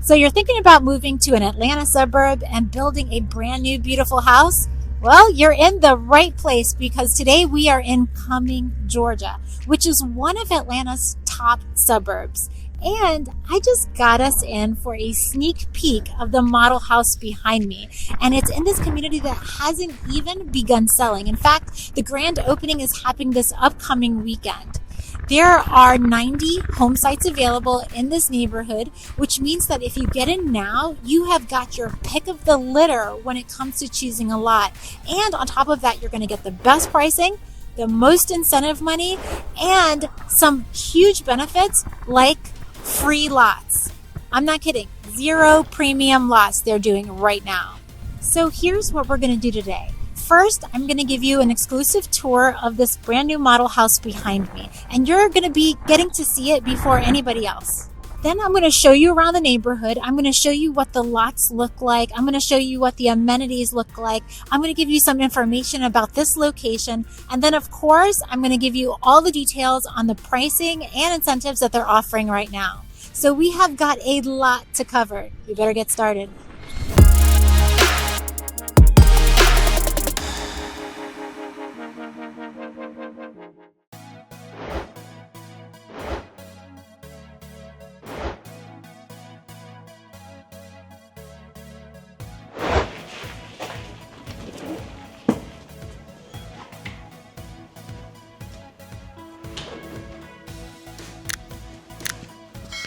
So you're thinking about moving to an Atlanta suburb and building a brand new beautiful house? Well, you're in the right place because today we are in Cumming, Georgia, which is one of Atlanta's top suburbs. And I just got us in for a sneak peek of the model house behind me. And it's in this community that hasn't even begun selling. In fact, the grand opening is happening this upcoming weekend. There are 90 home sites available in this neighborhood, which means that if you get in now, you have got your pick of the litter when it comes to choosing a lot. And on top of that, you're going to get the best pricing, the most incentive money, and some huge benefits like free lots. I'm not kidding. 0 premium lots they're doing right now. So here's what we're going to do today. First, I'm going to give you an exclusive tour of this brand new model house behind me, and you're going to be getting to see it before anybody else. Then I'm going to show you around the neighborhood. I'm going to show you what the lots look like. I'm going to show you what the amenities look like. I'm going to give you some information about this location. And then, of course, I'm going to give you all the details on the pricing and incentives that they're offering right now. So we have got a lot to cover. You better get started.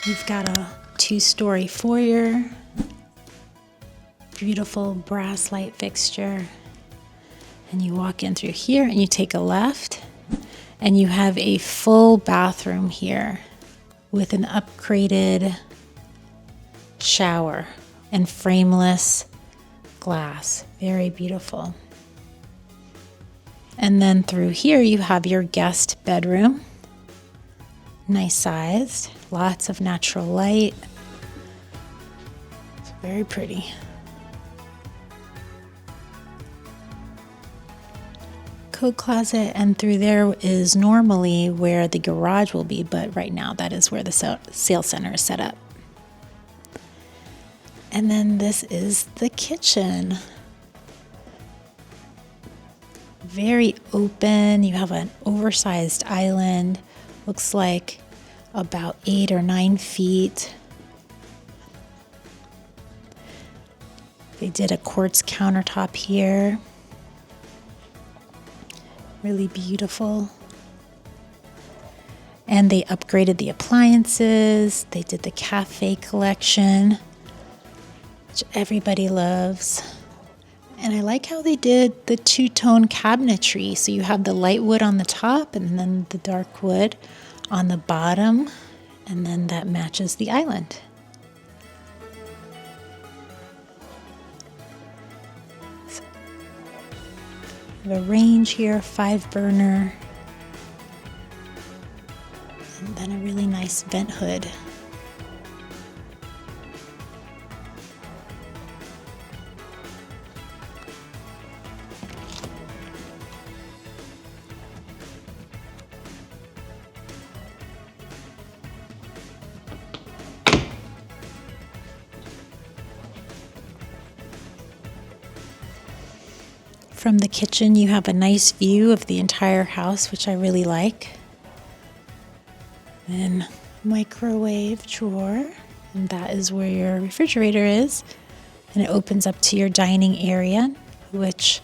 We've got a 2-story foyer, beautiful brass light fixture, and you walk in through here and you take a left and you have a full bathroom here with an upgraded shower and frameless glass. Very beautiful. And then through here you have your guest bedroom. Nice sized, lots of natural light. It's very pretty. Coat closet, and through there is normally where the garage will be, but right now that is where the sales center is set up. And then this is the kitchen. Very open. You have an oversized island. Looks like about 8 or 9 feet. They did a quartz countertop here. Really beautiful. And they upgraded the appliances. They did the cafe collection, which everybody loves. And I like how they did the 2-tone cabinetry. So you have the light wood on the top and then the dark wood on the bottom. And then that matches the island. So the range here, 5-burner. And then a really nice vent hood. From the kitchen, you have a nice view of the entire house, which I really like. Then microwave drawer, and that is where your refrigerator is. And it opens up to your dining area, which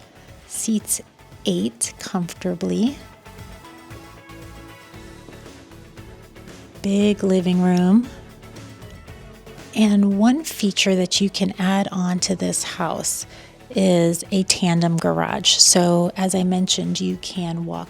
seats 8 comfortably. Big living room. And one feature that you can add on to this house is a tandem garage. So as I mentioned, you can walk.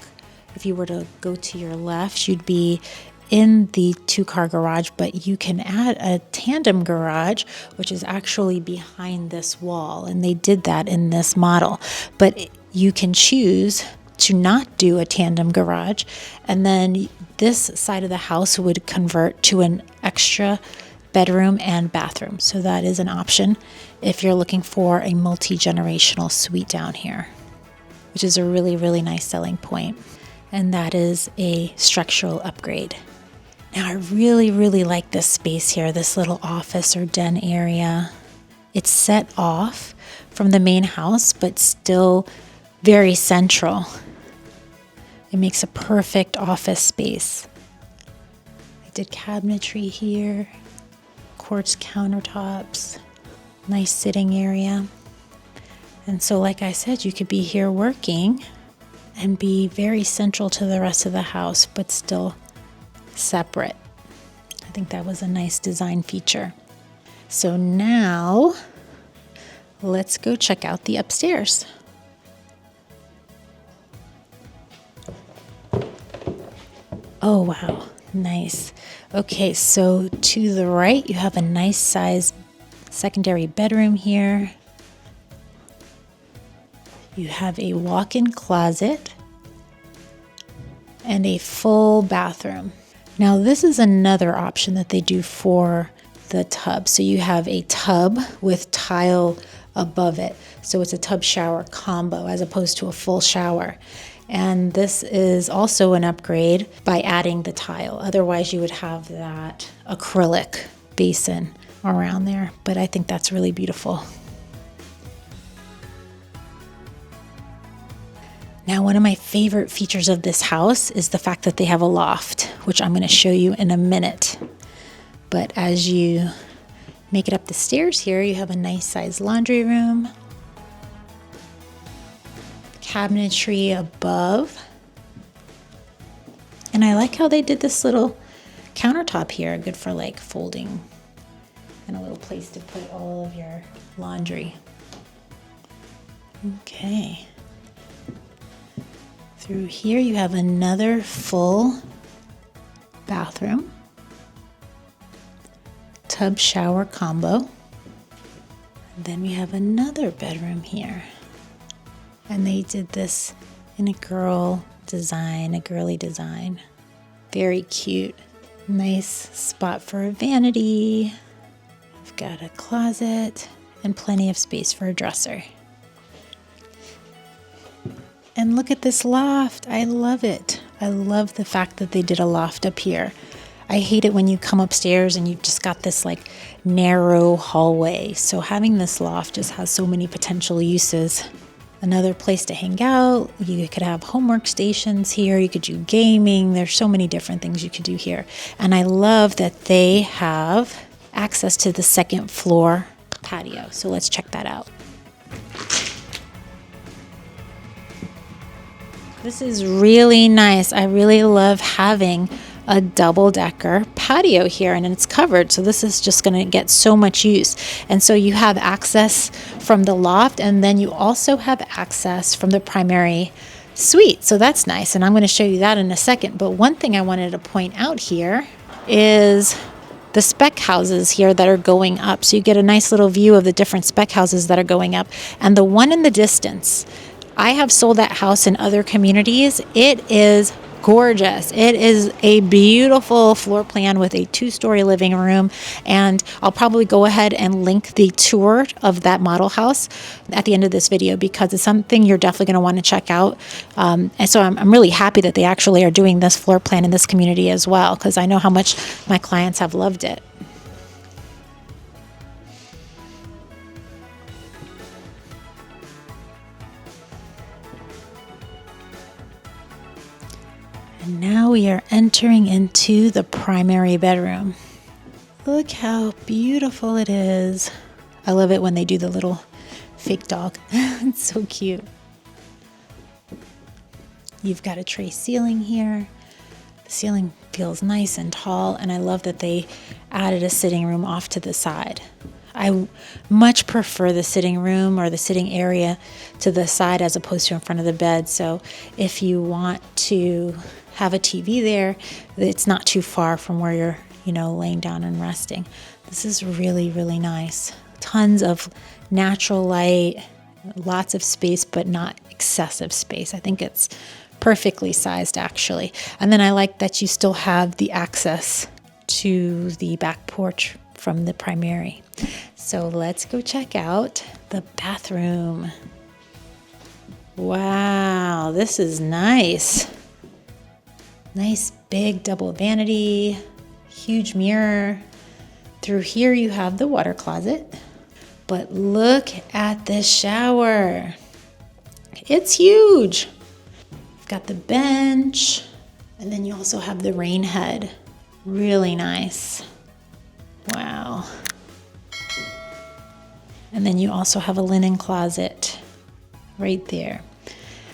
If you were to go to your left, you'd be in the 2-car garage, but you can add a tandem garage, which is actually behind this wall. And they did that in this model. But you can choose to not do a tandem garage. And then this side of the house would convert to an extra bedroom and bathroom. So that is an option if you're looking for a multi-generational suite down here, which is a really, really nice selling point. And that is a structural upgrade. Now I really, really like this space here, this little office or den area. It's set off from the main house, but still very central. It makes a perfect office space. I did cabinetry here, quartz countertops, nice sitting area. And so like I said, you could be here working and be very central to the rest of the house, but still separate. I think that was a nice design feature. So now let's go check out the upstairs. Oh, wow. Nice. Okay, so to the right, you have a nice size secondary bedroom here. You have a walk-in closet and a full bathroom. Now, this is another option that they do for the tub. So you have a tub with tile above it. So it's a tub shower combo as opposed to a full shower. And this is also an upgrade by adding the tile. Otherwise, you would have that acrylic basin around there. But I think that's really beautiful. Now, one of my favorite features of this house is the fact that they have a loft, which I'm going to show you in a minute. But as you make it up the stairs here, you have a nice sized laundry room, cabinetry above. And I like how they did this little countertop here, good for like folding, and a little place to put all of your laundry. Okay. Through here you have another full bathroom, tub shower combo. And then we have another bedroom here. And they did this in a girly design. Very cute. Nice spot for a vanity. I've got a closet and plenty of space for a dresser. And look at this loft. I love it. I love the fact that they did a loft up here. I hate it when you come upstairs and you've just got this like narrow hallway. So having this loft just has so many potential uses. Another place to hang out. You could have homework stations here. You could do gaming. There's so many different things you could do here. And I love that they have access to the second floor patio. So let's check that out. This is really nice. I really love having a double-decker patio here, and it's covered, so this is just going to get so much use. And so you have access from the loft, and then you also have access from the primary suite, so that's nice, and I'm going to show you that in a second. But one thing I wanted to point out here is the spec houses here that are going up. So you get a nice little view of the different spec houses that are going up, and the one in the distance, I have sold that house in other communities. It is gorgeous. It is a beautiful floor plan with a 2-story living room, and I'll probably go ahead and link the tour of that model house at the end of this video because it's something you're definitely going to want to check out. And so I'm really happy that they actually are doing this floor plan in this community as well, because I know how much my clients have loved it. And now we are entering into the primary bedroom. Look how beautiful it is. I love it when they do the little fake dog. It's so cute. You've got a tray ceiling here. The ceiling feels nice and tall, and I love that they added a sitting room off to the side. I much prefer the sitting room or the sitting area to the side as opposed to in front of the bed. So if you want to have a TV there, it's not too far from where you're, laying down and resting. This is really, really nice. Tons of natural light, lots of space, but not excessive space. I think it's perfectly sized, actually. And then I like that you still have the access to the back porch from the primary. So let's go check out the bathroom. Wow, this is nice. Nice big double vanity, Huge mirror. Through here you have the water closet. But look at this shower. It's huge. Got the bench, and then you also have the rain head. Really nice. Wow. And then you also have a linen closet right there.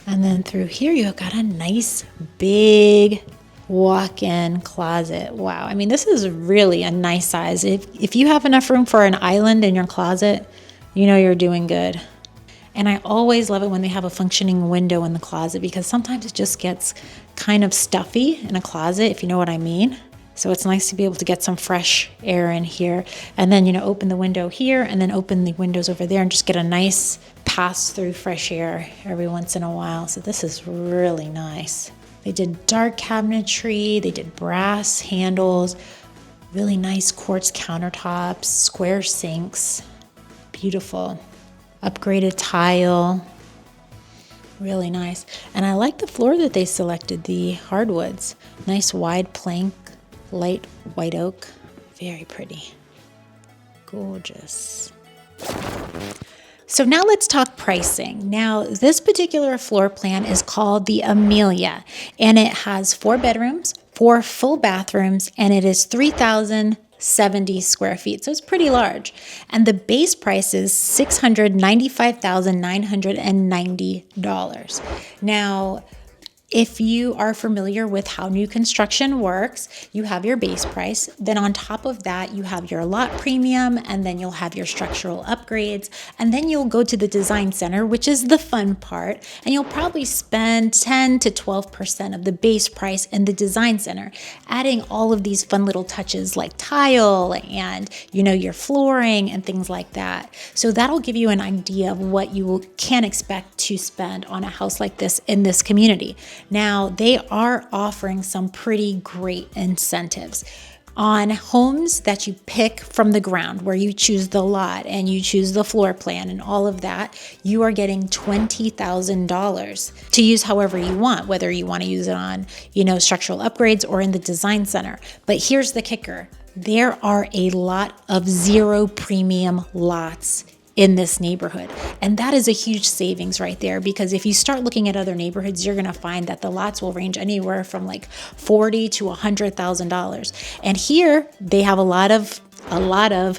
And then through here you've got a nice big walk-in closet. Wow. I mean, this is really a nice size. If you have enough room for an island in your closet, you know you're doing good. And I always love it when they have a functioning window in the closet, because sometimes it just gets kind of stuffy in a closet, if you know what I mean. So it's nice to be able to get some fresh air in here. And then, open the window here and then open the windows over there and just get a nice pass through fresh air every once in a while. So this is really nice. They did dark cabinetry, they did brass handles, really nice quartz countertops, square sinks, beautiful. Upgraded tile, really nice. And I like the floor that they selected, the hardwoods. Nice wide plank, light white oak, very pretty. Gorgeous. So now let's talk pricing. Now, this particular floor plan is called the Amelia, and it has 4 bedrooms, 4 full bathrooms, and it is 3,070 square feet. So it's pretty large. And the base price is $695,990. Now, if you are familiar with how new construction works, you have your base price. Then on top of that, you have your lot premium, and then you'll have your structural upgrades. And then you'll go to the design center, which is the fun part. And you'll probably spend 10 to 12% of the base price in the design center, adding all of these fun little touches like tile and, your flooring and things like that. So that'll give you an idea of what you can expect to spend on a house like this in this community. Now, they are offering some pretty great incentives on homes that you pick from the ground, where you choose the lot and you choose the floor plan and all of that. You are getting $20,000 to use however you want, whether you want to use it on, structural upgrades or in the design center. But here's the kicker. There are a lot of zero premium lots in this neighborhood. And that is a huge savings right there, because if you start looking at other neighborhoods, you're gonna find that the lots will range anywhere from like $40,000 to $100,000. And here they have a lot of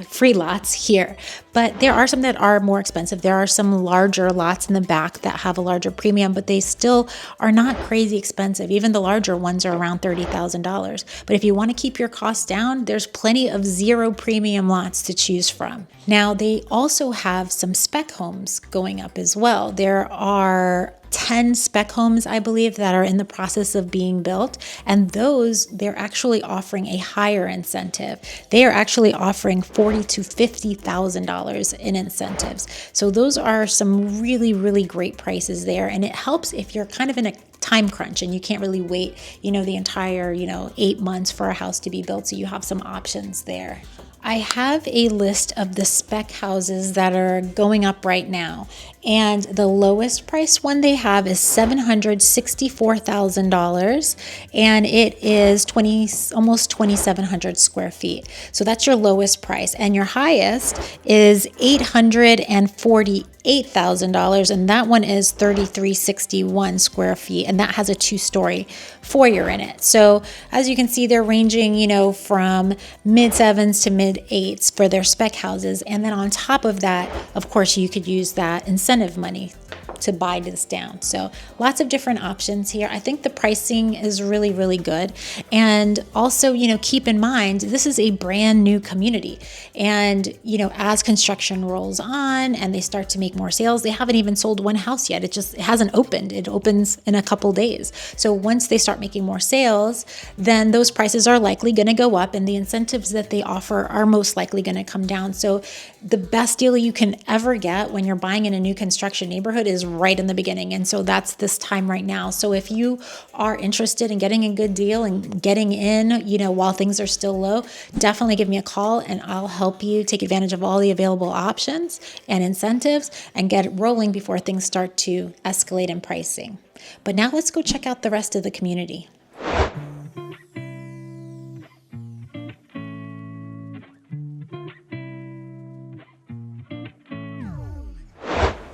free lots here, but there are some that are more expensive. There are some larger lots in the back that have a larger premium, but they still are not crazy expensive. Even the larger ones are around $30,000. But if you want to keep your costs down, there's plenty of zero premium lots to choose from. Now, they also have some spec homes going up as well. There are 10 spec homes, I believe, that are in the process of being built. And those, they're actually offering a higher incentive. They are actually offering $40,000 to $50,000 in incentives. So those are some really, really great prices there. And it helps if you're kind of in a time crunch and you can't really wait, the entire, 8 months for a house to be built. So you have some options there. I have a list of the spec houses that are going up right now, and the lowest price one they have is $764,000, and it is almost 2,700 square feet. So that's your lowest price, and your highest is $848,000, and that one is 3,361 square feet, and that has a 2-story foyer in it. So as you can see, they're ranging, from mid-7s to mid-8s for their spec houses. And then on top of that, of course, you could use that incentive money to buy this down. So lots of different options here. I think the pricing is really, really good. And also, keep in mind, this is a brand new community. And, as construction rolls on and they start to make more sales, they haven't even sold one house yet. It hasn't opened. It opens in a couple days. So once they start making more sales, then those prices are likely going to go up, and the incentives that they offer are most likely going to come down. So the best deal you can ever get when you're buying in a new construction neighborhood is right in the beginning. And so that's this time right now. So if you are interested in getting a good deal and getting in, while things are still low, definitely give me a call and I'll help you take advantage of all the available options and incentives and get it rolling before things start to escalate in pricing. But now let's go check out the rest of the community.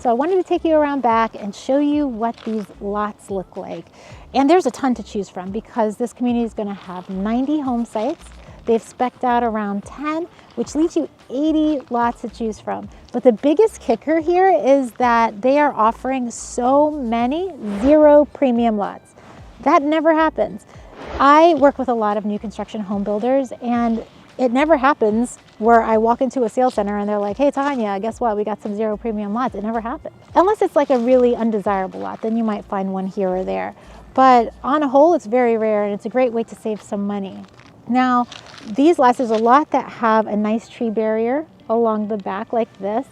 So I wanted to take you around back and show you what these lots look like. And there's a ton to choose from because this community is going to have 90 home sites. They've spec'd out around 10, which leaves you 80 lots to choose from. But the biggest kicker here is that they are offering so many 0 premium lots. That never happens. I work with a lot of new construction home builders, and it never happens where I walk into a sales center and they're like, hey Tanya, guess what? We got some 0 premium lots. It never happens. Unless it's like a really undesirable lot, then you might find one here or there. But on a whole, it's very rare, and it's a great way to save some money. Now, these lots, there's a lot that have a nice tree barrier along the back like this.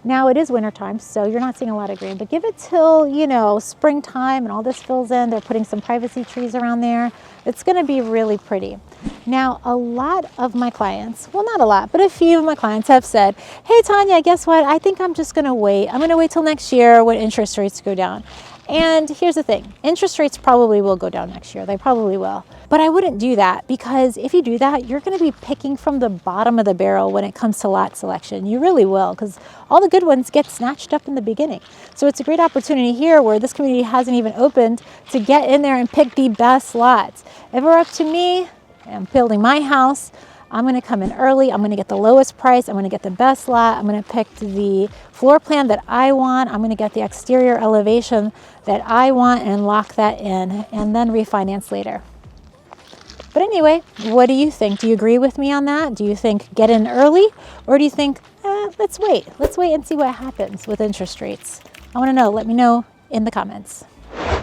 Now it is wintertime, so you're not seeing a lot of green, but give it till, you know, springtime and all this fills in. They're putting some privacy trees around there. It's gonna be really pretty. Now, a lot of my clients, well, not a lot, but a few of my clients have said, hey Tanya, guess what? I think I'm just gonna wait. I'm gonna wait till next year when interest rates go down. And here's the thing, interest rates probably will go down next year. They probably will. But I wouldn't do that, because if you do that, you're going to be picking from the bottom of the barrel when it comes to lot selection. You really will, because all the good ones get snatched up in the beginning. So it's a great opportunity here where this community hasn't even opened to get in there and pick the best lots. If it were up to me, I'm building my house, I'm going to come in early, I'm going to get the lowest price, I'm going to get the best lot, I'm going to pick the floor plan that I want, I'm going to get the exterior elevation that I want and lock that in, and then refinance later. But anyway, what do you think? Do you agree with me on that? Do you think get in early, or do you think, let's wait and see what happens with interest rates? I want to know. Let me know in the comments.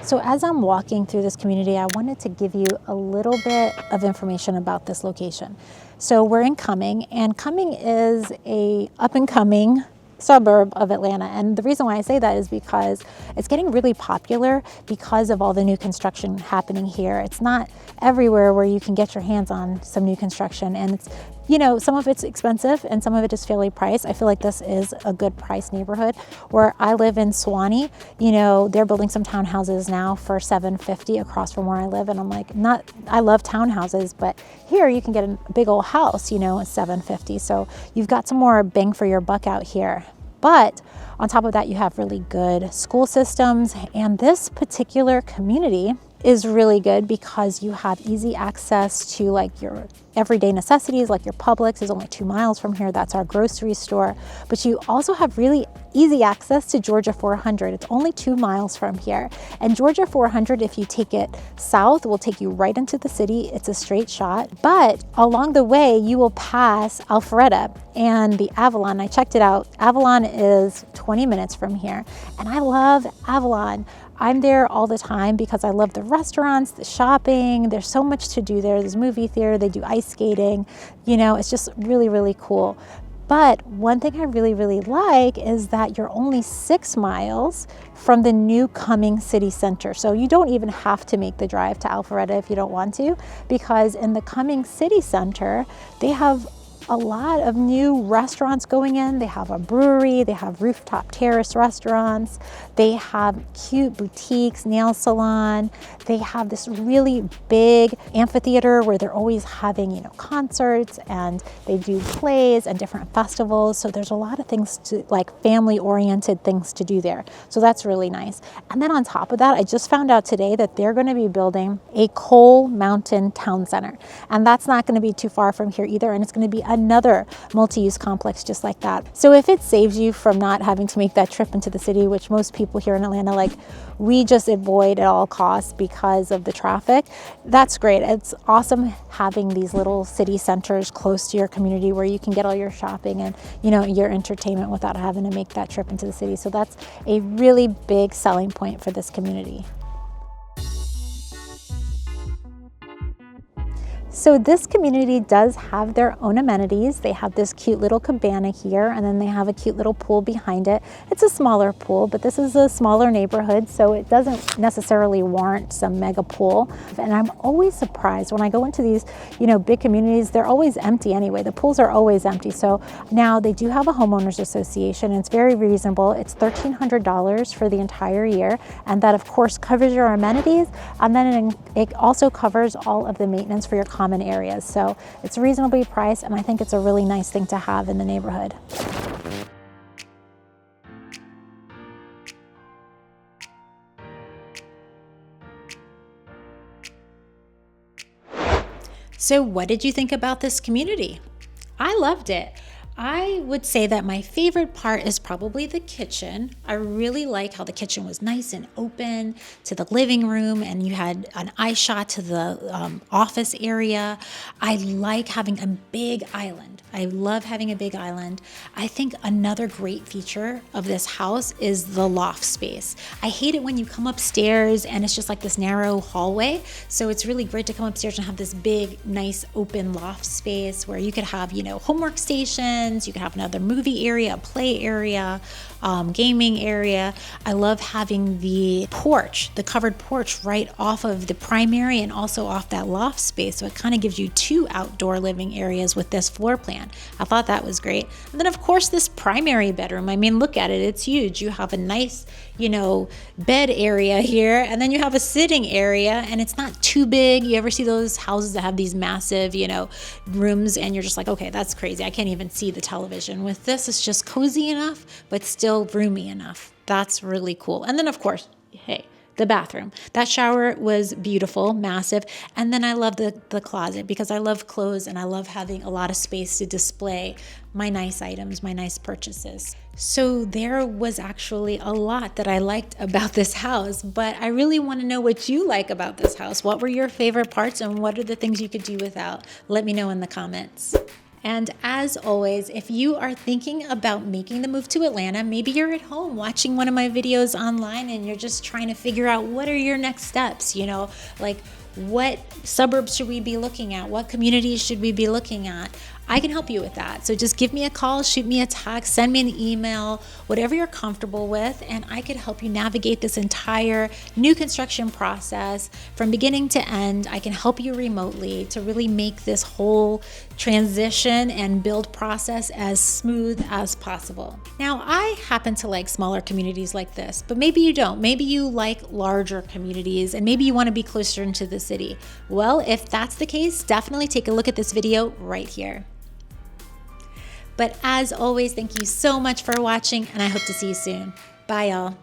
So as I'm walking through this community, I wanted to give you a little bit of information about this location. So we're in Cumming, and Cumming is a up-and-coming suburb of Atlanta. And the reason why I say that is because it's getting really popular because of all the new construction happening here. It's not everywhere where you can get your hands on some new construction, and it's, you know, some of it's expensive and some of it is fairly priced. I feel like this is a good price neighborhood. Where I live in Suwanee, you know, they're building some townhouses now for $750 across from where I live, and I'm like, I love townhouses, but here you can get a big old house, you know, at $750. So you've got some more bang for your buck out here. But on top of that, you have really good school systems, and this particular community is really good because you have easy access to like your everyday necessities, like your Publix is only 2 miles from here. That's our grocery store. But you also have really easy access to Georgia 400. It's only 2 miles from here. And Georgia 400, if you take it south, will take you right into the city. It's a straight shot. But along the way, you will pass Alpharetta and the Avalon. I checked it out. Avalon is 20 minutes from here. And I love Avalon. I'm there all the time because I love the restaurants, the shopping. There's so much to do there. There's a movie theater, they do ice skating. You know, it's just really, really cool. But one thing I really, really like is that you're only 6 miles from the new Cumming city center. So you don't even have to make the drive to Alpharetta if you don't want to, because in the Cumming city center, they have a lot of new restaurants going in. They have a brewery, they have rooftop terrace restaurants, they have cute boutiques, nail salon, they have this really big amphitheater where they're always having, you know, concerts, and they do plays and different festivals. So there's a lot of things to, like, family-oriented things to do there. So that's really nice. And then on top of that, I just found out today that they're going to be building a Coal Mountain Town Center, and that's not going to be too far from here either, and it's going to be another multi-use complex just like that. So if it saves you from not having to make that trip into the city, which most people here in Atlanta, like, we just avoid at all costs because of the traffic, that's great. It's awesome having these little city centers close to your community where you can get all your shopping and, you know, your entertainment without having to make that trip into the city. So that's a really big selling point for this community. So this community does have their own amenities. They have this cute little cabana here, and then they have a cute little pool behind it. It's a smaller pool, but this is a smaller neighborhood, so it doesn't necessarily warrant some mega pool. And I'm always surprised when I go into these, you know, big communities, they're always empty anyway. The pools are always empty. So now they do have a homeowners association, and it's very reasonable. It's $1,300 for the entire year, and that of course covers your amenities, and then it also covers all of the maintenance for your common areas. So it's reasonably priced, and I think it's a really nice thing to have in the neighborhood. So what did you think about this community? I loved it. I would say that my favorite part is probably the kitchen. I really like how the kitchen was nice and open to the living room, and you had an eye shot to the office area. I like having a big island. I love having a big island. I think another great feature of this house is the loft space. I hate it when you come upstairs and it's just like this narrow hallway. So it's really great to come upstairs and have this big, nice, open loft space where you could have, homework stations. You could have another movie area, a play area, gaming area. I love having the porch, the covered porch right off of the primary and also off that loft space. So it kind of gives you two outdoor living areas with this floor plan. I thought that was great. And then of course this primary bedroom, I mean, look at it, it's huge. You have a nice, bed area here, and then you have a sitting area, and it's not too big. You ever see those houses that have these massive, rooms, and you're just like, okay, that's crazy. I can't even see the television. With this, it's just cozy enough, but still roomy enough. That's really cool. And then of course, hey, the bathroom. That shower was beautiful, massive. And then I love the closet because I love clothes and I love having a lot of space to display my nice items, my nice purchases. So there was actually a lot that I liked about this house, but I really want to know what you like about this house. What were your favorite parts and what are the things you could do without? Let me know in the comments. And as always, if you are thinking about making the move to Atlanta, maybe you're at home watching one of my videos online and you're just trying to figure out what are your next steps, like what suburbs should we be looking at? What communities should we be looking at? I can help you with that. So just give me a call, shoot me a text, send me an email, whatever you're comfortable with, and I could help you navigate this entire new construction process from beginning to end. I can help you remotely to really make this whole transition and build process as smooth as possible. Now, I happen to like smaller communities like this, but maybe you don't. Maybe you like larger communities and maybe you want to be closer into the city. Well, if that's the case, definitely take a look at this video right here. But as always, thank you so much for watching, and I hope to see you soon. Bye, y'all.